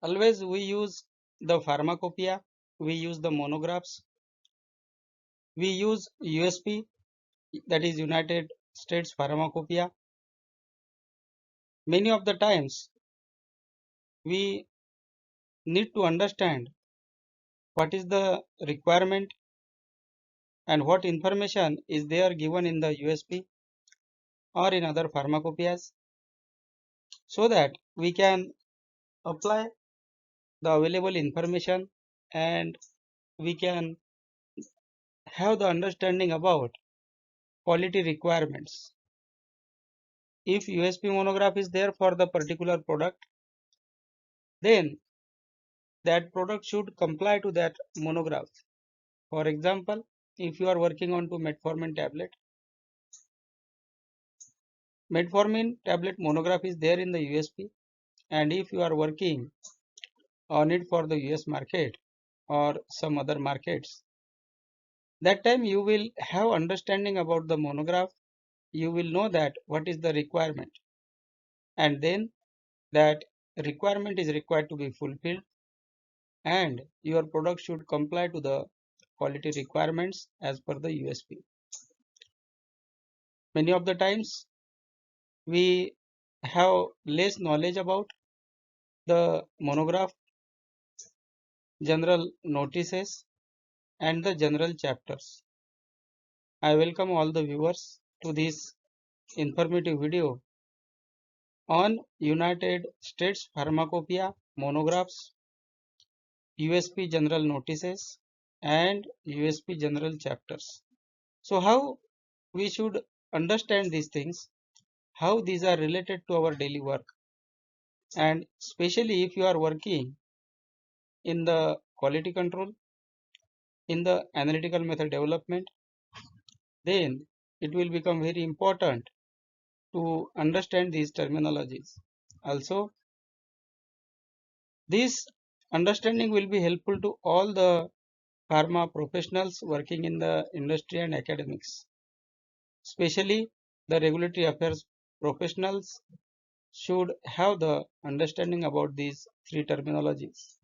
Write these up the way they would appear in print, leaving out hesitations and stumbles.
Always we use the pharmacopoeia, we use the monographs, we use USP, that is United States Pharmacopeia. Many of the times we need to understand what is the requirement and what information is there given in the USP or in other pharmacopoeias, so that we can apply the available information and we can have the understanding about quality requirements. If USP monograph is there for the particular product, then that product should comply to that monograph. For example, if you are working on to metformin tablet monograph is there in the USP, and if you are working on it for the US market or some other markets, that time you will have understanding about the monograph, you will know that what is the requirement, and then that requirement is required to be fulfilled, and your product should comply to the quality requirements as per the USP. Many of the times we have less knowledge about the monograph, general notices and the general chapters. I welcome all the viewers to this informative video on United States Pharmacopeia Monographs, USP general notices and USP general chapters. So how we should understand these things, how these are related to our daily work, and especially if you are working in the quality control, in the analytical method development, then it will become very important to understand these terminologies. Also, this understanding will be helpful to all the pharma professionals working in the industry and academics. Especially the regulatory affairs professionals should have the understanding about these three terminologies.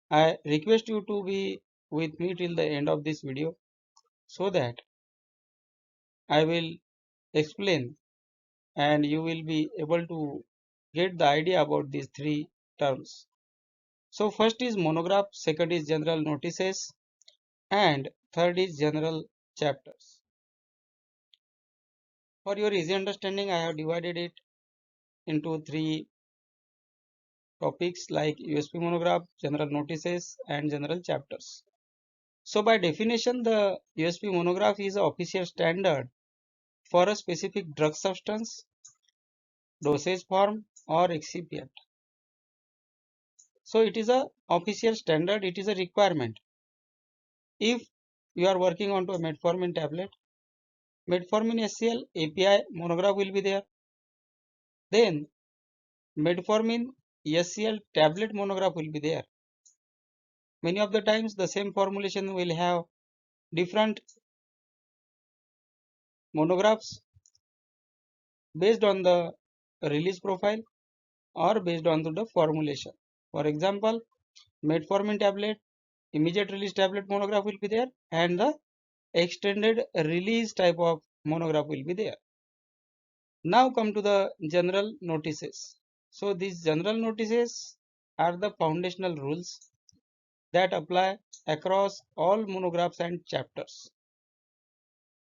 I request you to be with me till the end of this video, so that I will explain and you will be able to get the idea about these three terms. So first is monograph, second is general notices, and third is general chapters. For your easy understanding, I have divided it into three topics like USP monograph, general notices and general chapters. So by definition, the USP monograph is an official standard for a specific drug substance, dosage form or excipient. So it is a official standard, it is a requirement. If you are working onto a metformin tablet, metformin SCL API monograph will be there. Then metformin SCL tablet monograph will be there. Many of the times the same formulation will have different monographs based on the release profile or based on the formulation. For example, metformin tablet, immediate release tablet monograph will be there, and the extended release type of monograph will be there. Now come to the general notices. So these general notices are the foundational rules that apply across all monographs and chapters.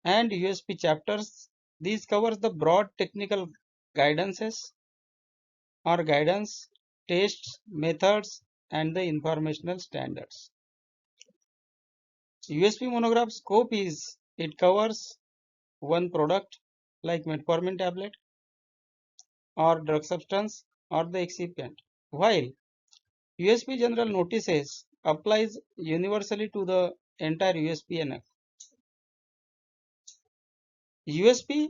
And USP chapters, these covers the broad technical guidances or guidance, tests, methods and the informational standards. USP monograph scope is, it covers one product like metformin tablet or drug substance or the excipient, while USP general notices applies universally to the entire USPNF. USP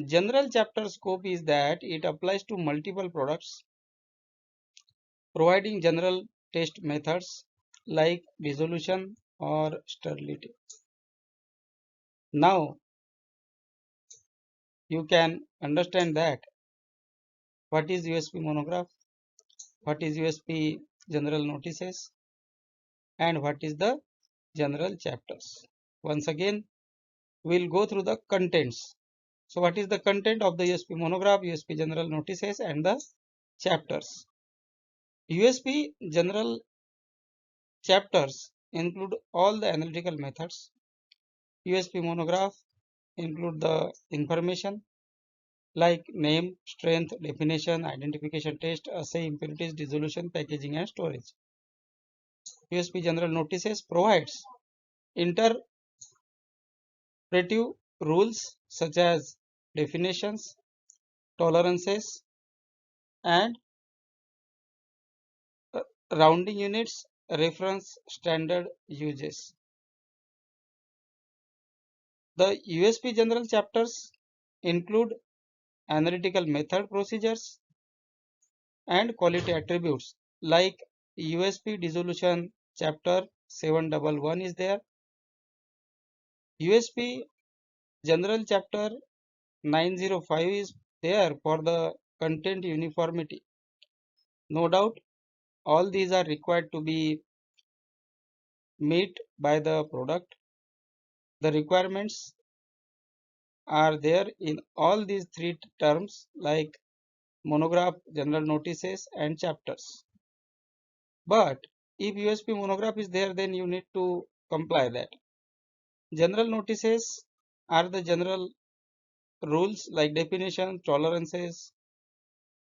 general chapter scope is that it applies to multiple products, providing general test methods like dissolution or sterility. Now you can understand that what is USP monograph what is USP general notices, and what is the general chapters. Once again, we'll go through the contents. So what is the content of the USP monograph, USP general notices, and the chapters? USP general chapters include all the analytical methods. USP monograph include the information like name, strength, definition, identification test, assay, impurities, dissolution, packaging, and storage. USP general notices provides interpretive rules such as definitions, tolerances, and rounding units, reference standard uses. The USP general chapters include analytical method procedures and quality attributes like USP dissolution chapter 711 is there. USP general chapter 905 is there for the content uniformity. No doubt all these are required to be met by the product. The requirements are there in all these three terms like monograph, general notices, and chapters. But if USP monograph is there, then you need to comply that. General notices are the general rules like definition, tolerances,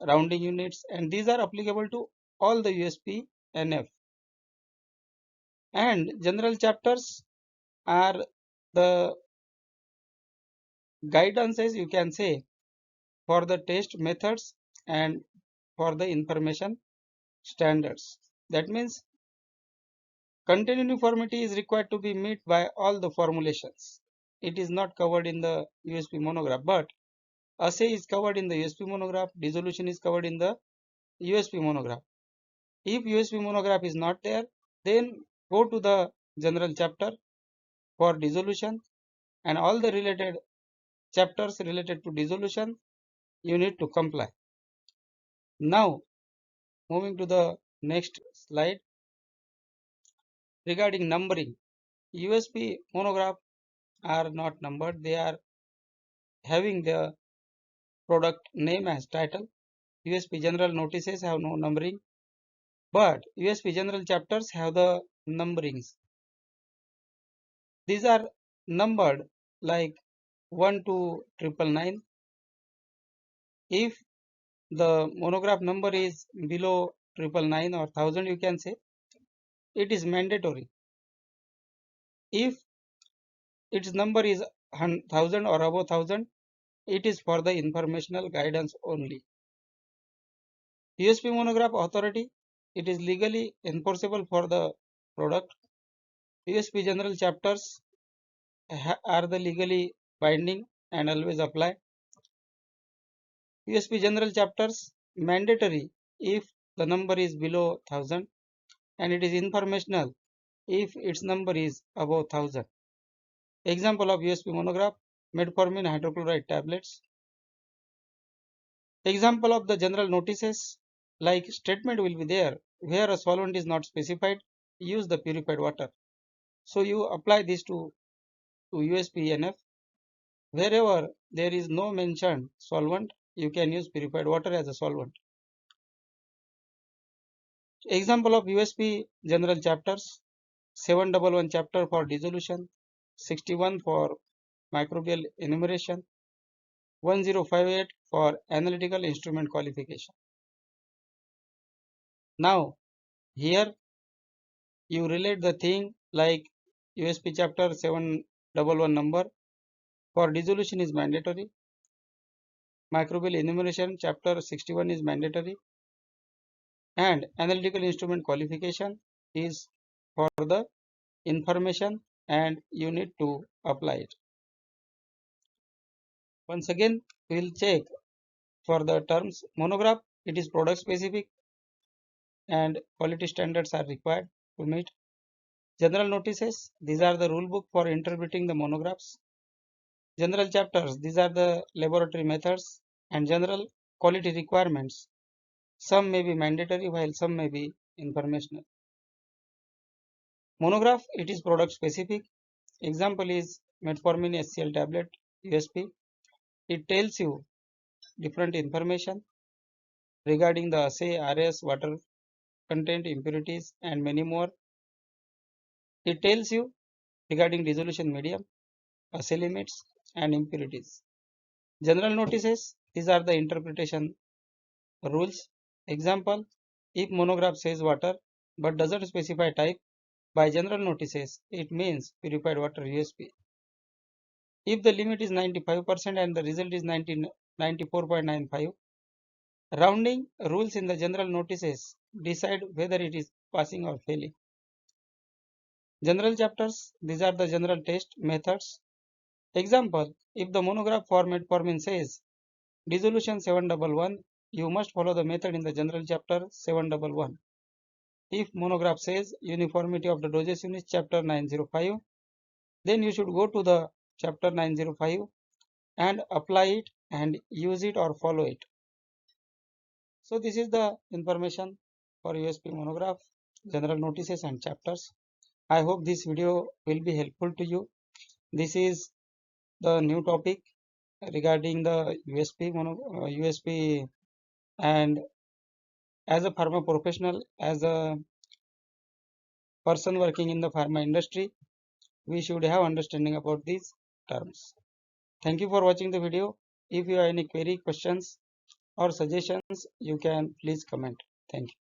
rounding units, and these are applicable to all the USP NF. And general chapters are the guidances, you can say, for the test methods and for the information standards. That means content uniformity is required to be met by all the formulations. It is not covered in the USP monograph, but assay is covered in the USP monograph, dissolution is covered in the USP monograph. If USP monograph is not there, then go to the general chapter for dissolution and all the related chapters related to dissolution you need to comply. Now moving to the next slide regarding numbering. USP monograph are not numbered, they are having the product name as title. USP general notices have no numbering, but USP general chapters have the numberings. These are numbered like 1 to 999. If the monograph number is below 999 or 1000, you can say it is mandatory. If its number is 1000 or above 1000, it is for the informational guidance only. USP monograph authority, it is legally enforceable for the product. USP general chapters are the legally binding and always apply. USP general chapters mandatory if the number is below 1000 and it is informational if its number is above 1000. Example of USP monograph, metformin hydrochloride tablets. Example of the general notices like statement will be there where a solvent is not specified, use the purified water. So you apply this to USP NF. Wherever there is no mentioned solvent, you can use purified water as a solvent. Example of USP general chapters, 711 chapter for dissolution, 61 for microbial enumeration, 1058 for analytical instrument qualification. Now here you relate the thing like USP chapter 711 number for dissolution is mandatory, microbial enumeration chapter 61 is mandatory, and analytical instrument qualification is for the information and you need to apply it. Once again, we will check for the terms monograph, it is product specific and quality standards are required to meet. General notices, these are the rule book for interpreting the monographs. General chapters, these are the laboratory methods and general quality requirements. Some may be mandatory while some may be informational. Monograph, it is product specific. Example is metformin SCL tablet USP. It tells you different information regarding the assay, RS, water content, impurities and many more. It tells you regarding dissolution medium, assay limits and impurities. General notices, these are the interpretation rules. Example, if monograph says water but doesn't specify type, by general notices, it means purified water USP. If the limit is 95% and the result is 94.95, rounding rules in the general notices decide whether it is passing or failing. General chapters, these are the general test methods. Example, if the monograph for metformin says dissolution 711, you must follow the method in the general chapter 711. If monograph says uniformity of the dosage units chapter 905, then you should go to the chapter 905 and apply it and use it or follow it. So this is the information for USP monograph, general notices and chapters. I hope this video will be helpful to you. This is the new topic regarding the USP, and as a pharma professional, as a person working in the pharma industry, we should have understanding about these terms. Thank you for watching the video. If you have any query, questions or suggestions, you can please comment. Thank you.